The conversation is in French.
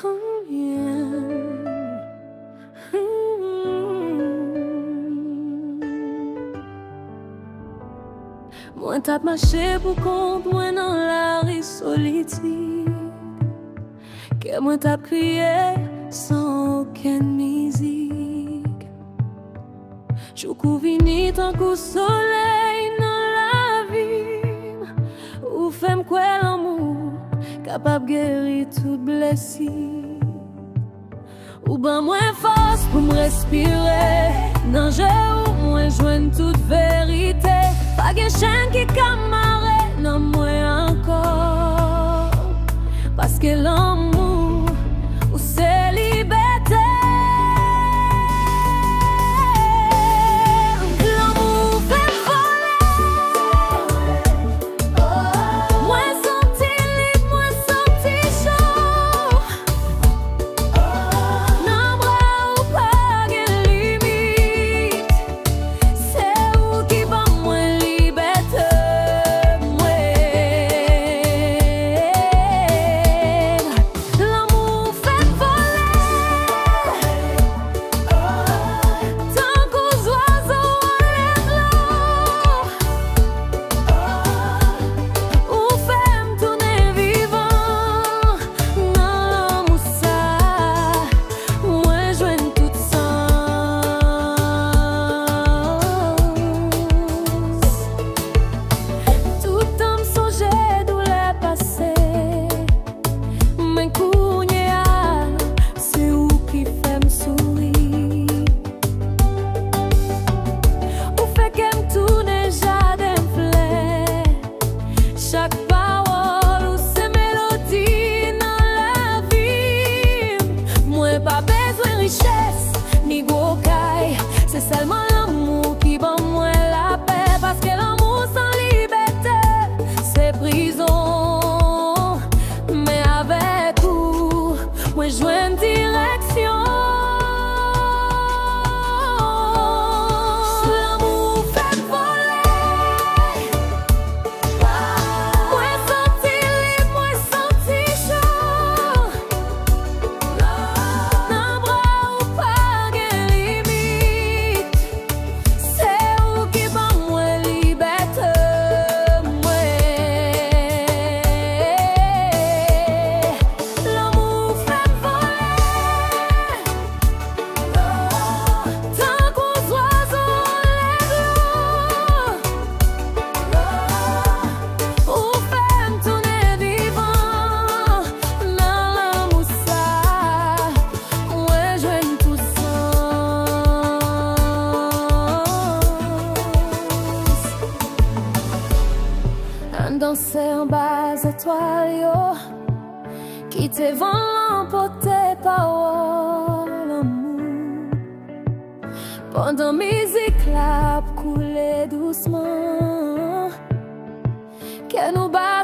Oh, yeah. Moi t'as marché pour compte moi dans la rue solitude, que moi t'as crié sans aucune musique. Je couvini tant qu'au soleil dans la vie, ou femme quoi l'amour capable de guérir toute blessure, ou ben moins force pour me respirer, non j'ai ou moins joindre toute vérité. Pas de chaîne qui camarade, non moi encore. Parce que l'amour, ou c'est liberté. L'amour fait voler. Moi senti libre, moi senti chaud. Non bras ou pas de limite. C'est où qui va moi. C'est seulement l'amour qui bat moi la paix. Parce que l'amour sans liberté, c'est prison. Mais avec vous, moi je vois une direction. L'amour fait voler. Moi senti libre, moi senti chaud. Non bras ou pas de limite. C'est où qui va moi liberté. L'amour fait voler. Tant qu'aux oiseaux les l'eau. Ou fait me tourner vivant. Dans l'amour ça, moi je tout sens. Un danser en bas étoile, yo, qui te vend l'emporter par l'amour. Pendant musique la couler doucement, que nous bat